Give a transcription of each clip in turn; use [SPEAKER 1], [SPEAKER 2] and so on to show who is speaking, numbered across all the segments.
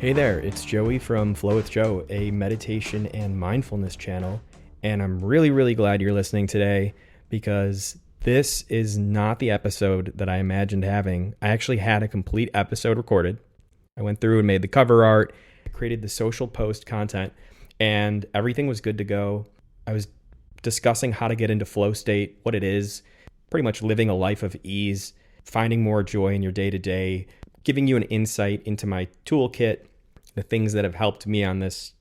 [SPEAKER 1] Hey there, it's Joey from Flow with Joe, a meditation and mindfulness channel. And I'm really glad you're listening today because this is not the episode that I imagined having. I actually had a complete episode recorded. I went through and made the cover art, created the social post content, and everything was good to go. I was discussing how to get into flow state, what it is, pretty much living a life of ease, finding more joy in your day-to-day, giving you an insight into my toolkit, the things that have helped me on this,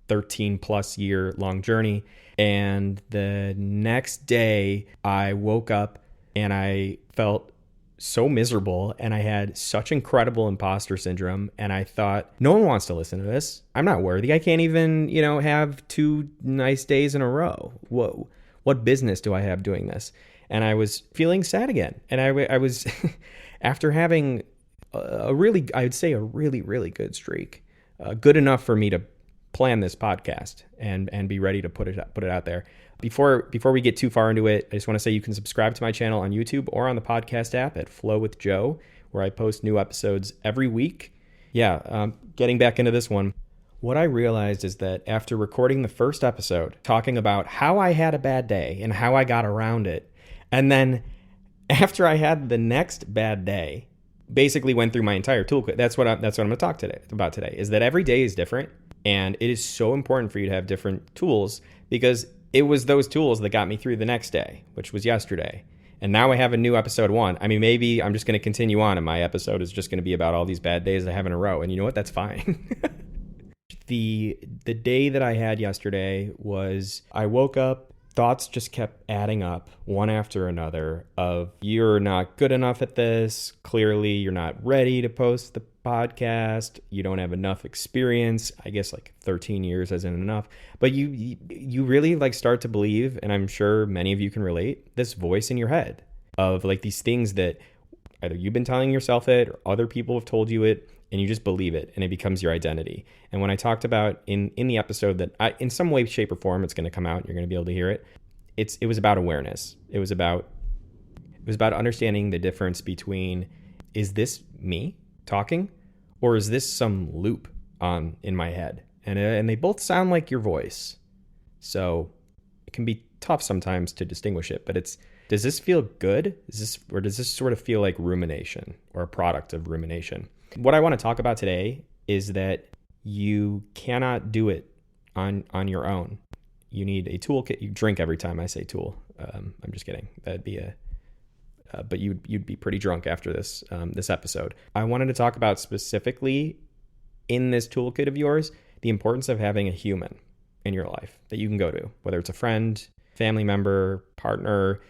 [SPEAKER 1] 13 plus year long journey. And the next day I woke up and I felt so miserable and I had such incredible impostor syndrome. And I thought, no one wants to listen to this. I'm not worthy. I can't even, have 2 nice days in a row. Whoa, what business do I have doing this? And I was feeling sad again. And I was, after having a really good streak, good enough for me to plan this podcast and be ready to put it out there. Before we get too far into it, I just want to say you can subscribe to my channel on YouTube or on the podcast app at Flow with Joe, where I post new episodes every week. Getting back into this one, what I realized is that after recording the first episode, talking about how I had a bad day and how I got around it, and then after I had the next bad day, basically went through my entire toolkit. That's what I'm going to talk about today, is that every day is different. And it is so important for you to have different tools because it was those tools that got me through the next day, which was yesterday. And now I have a new episode 1. I mean, maybe I'm just going to continue on and my episode is just going to be about all these bad days I have in a row. And you know what? That's fine. The day that I had yesterday was I woke up, thoughts just kept adding up one after another of you're not good enough at this. Clearly, you're not ready to post the podcast. You don't have enough experience. I guess like 13 years isn't enough. But you really start to believe, and I'm sure many of you can relate, this voice in your head of these things that either you've been telling yourself it or other people have told you it, and you just believe it, and it becomes your identity. And when I talked about in the episode that in some way, shape, or form, it's going to come out, you're going to be able to hear it. It was about awareness. It was about understanding the difference between, is this me talking, or is this some loop in my head? And they both sound like your voice. So it can be tough sometimes to distinguish it, but does this feel good? Or does this sort of feel like rumination or a product of rumination? What I want to talk about today is that you cannot do it on your own. You need a toolkit. You drink every time I say tool. I'm just kidding. That'd be but you'd be pretty drunk after this episode. I wanted to talk about specifically in this toolkit of yours, the importance of having a human in your life that you can go to, whether it's a friend, family member, partner,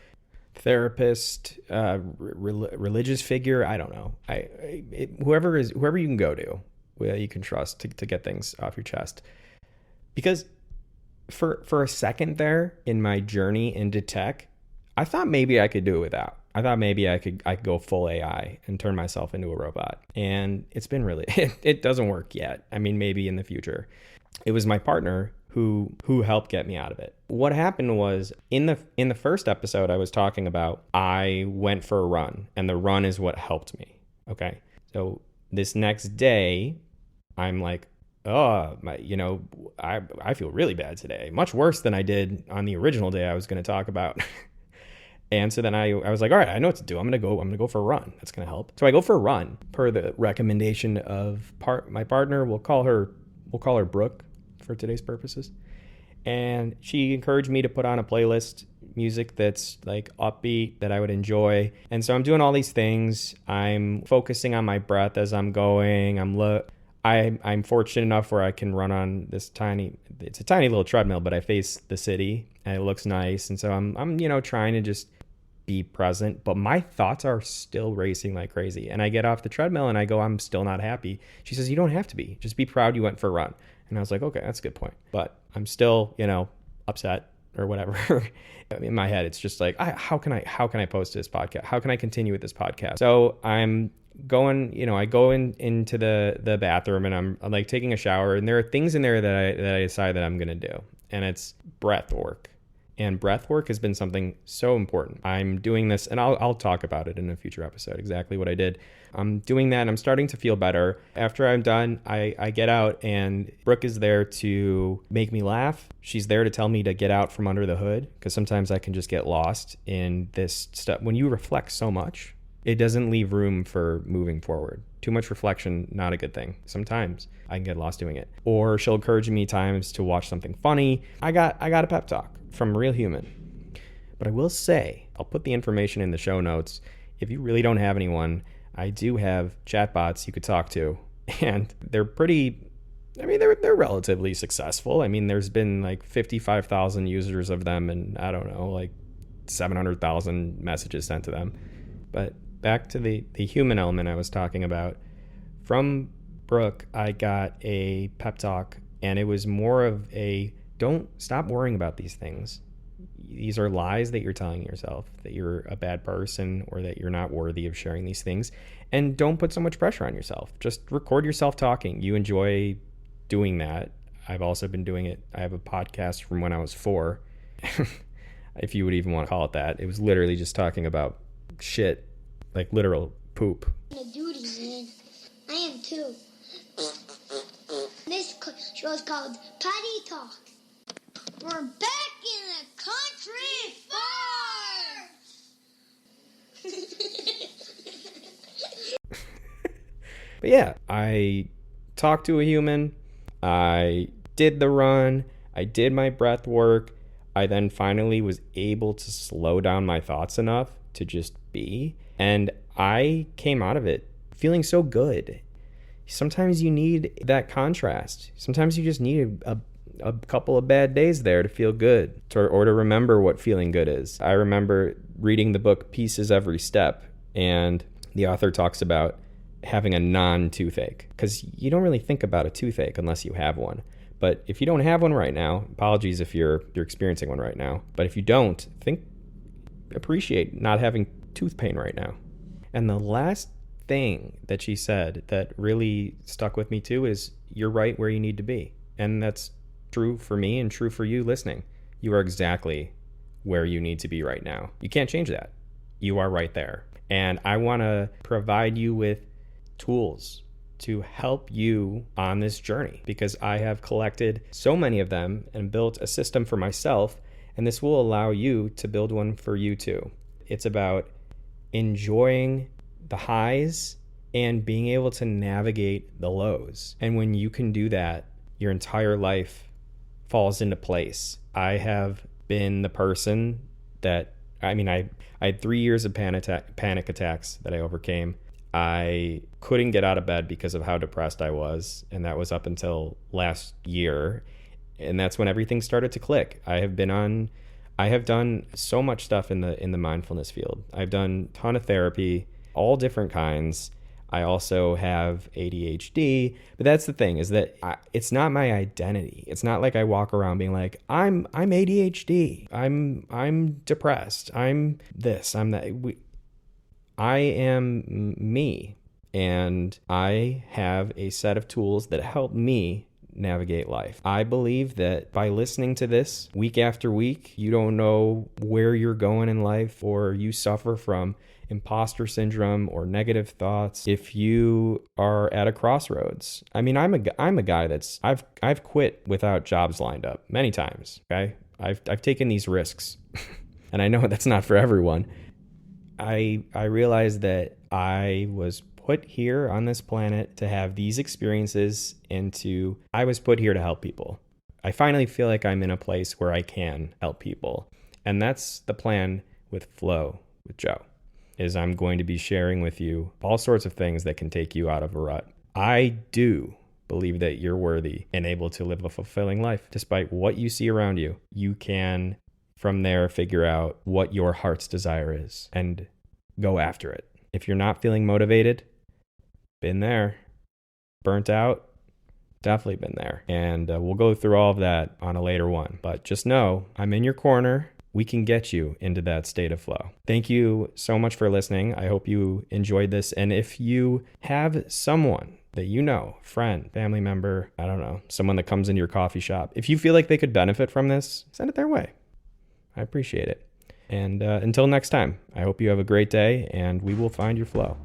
[SPEAKER 1] therapist, religious figure. I don't know. Whoever you can go to, you can trust to get things off your chest. Because for a second there in my journey into tech, I thought maybe I could do it without. I thought maybe I could go full AI and turn myself into a robot. And it's been really, it doesn't work yet. I mean, maybe in the future. It was my partner who helped get me out of it. What happened was in the first episode I was talking about, I went for a run, and the run is what helped me. Okay. So this next day, I'm like, I feel really bad today, much worse than I did on the original day I was going to talk about. And so then I was like, all right, I know what to do. I'm going to go for a run. That's going to help. So I go for a run per the recommendation of my partner. We'll call her Brooke for today's purposes. And she encouraged me to put on a playlist, music that's upbeat that I would enjoy. And so I'm doing all these things. I'm focusing on my breath as I'm going. I'm fortunate enough where I can run on it's a tiny little treadmill, but I face the city and it looks nice. And so I'm trying to just be present, but my thoughts are still racing like crazy. And I get off the treadmill and I go, I'm still not happy. She says, you don't have to be, just be proud you went for a run. And I was like, okay, that's a good point. But I'm still, upset or whatever. In my head, it's just like, how can I post this podcast? How can I continue with this podcast? So I'm going, I go into the bathroom and I'm like taking a shower, and there are things in there that I decide that I'm going to do. And it's breath work. And breath work has been something so important. I'm doing this, and I'll talk about it in a future episode, exactly what I did. I'm doing that, and I'm starting to feel better. After I'm done, I get out, and Brooke is there to make me laugh. She's there to tell me to get out from under the hood, because sometimes I can just get lost in this stuff. When you reflect so much, it doesn't leave room for moving forward. Too much reflection, not a good thing. Sometimes I can get lost doing it. Or she'll encourage me times to watch something funny. I got a pep talk from a real human. But I will say, I'll put the information in the show notes. If you really don't have anyone, I do have chatbots you could talk to. And they're they're relatively successful. I mean, there's been like 55,000 users of them and I don't know, like 700,000 messages sent to them. But back to the human element I was talking about. From Brooke, I got a pep talk, and it was more of a don't stop worrying about these things. These are lies that you're telling yourself, that you're a bad person or that you're not worthy of sharing these things. And don't put so much pressure on yourself. Just record yourself talking. You enjoy doing that. I've also been doing it. I have a podcast from when I was 4, if you would even want to call it that. It was literally just talking about shit, like literal poop.
[SPEAKER 2] A duty, man. I am too. This show is called Potty Talk. We're back in the country farm.
[SPEAKER 1] But yeah, I talked to a human. I did the run. I did my breath work. I then finally was able to slow down my thoughts enough to just be. And I came out of it feeling so good. Sometimes you need that contrast. Sometimes you just need a couple of bad days there to feel good or to remember what feeling good is. I remember reading the book Peace is Every Step, and the author talks about having a non-toothache, because you don't really think about a toothache unless you have one. But if you don't have one right now, apologies if you're experiencing one right now, but if you don't, appreciate not having tooth pain right now. And the last thing that she said that really stuck with me too is you're right where you need to be. And that's true for me and true for you listening. You are exactly where you need to be right now. You can't change that. You are right there. And I want to provide you with tools to help you on this journey, because I have collected so many of them and built a system for myself, and this will allow you to build one for you too. It's about enjoying the highs and being able to navigate the lows. And when you can do that, your entire life falls into place. I have been the person that, I had 3 years of panic attacks that I overcame. I couldn't get out of bed because of how depressed I was, and that was up until last year. And that's when everything started to click. I have done so much stuff in the mindfulness field. I've done a ton of therapy, all different kinds. I also have ADHD, but that's the thing, is that it's not my identity. It's not like I walk around being like, I'm ADHD. I'm depressed. I'm this, I'm that. I am me, and I have a set of tools that help me navigate life. I believe that by listening to this week after week, you don't know where you're going in life, or you suffer from impostor syndrome or negative thoughts. If you are at a crossroads, I'm a guy that's I've quit without jobs lined up many times. Okay, I've taken these risks, and I know that's not for everyone. I realized that I was put here on this planet to have these experiences, and I was put here to help people. I finally feel like I'm in a place where I can help people. And that's the plan with Flow with Joe, is I'm going to be sharing with you all sorts of things that can take you out of a rut. I do believe that you're worthy and able to live a fulfilling life. Despite what you see around you, you can from there figure out what your heart's desire is and go after it. If you're not feeling motivated, been there. Burnt out, definitely been there. And we'll go through all of that on a later one. But just know, I'm in your corner. We can get you into that state of flow. Thank you so much for listening. I hope you enjoyed this. And if you have someone that you know, friend, family member, I don't know, someone that comes into your coffee shop, if you feel like they could benefit from this, send it their way. I appreciate it. And until next time, I hope you have a great day, and we will find your flow.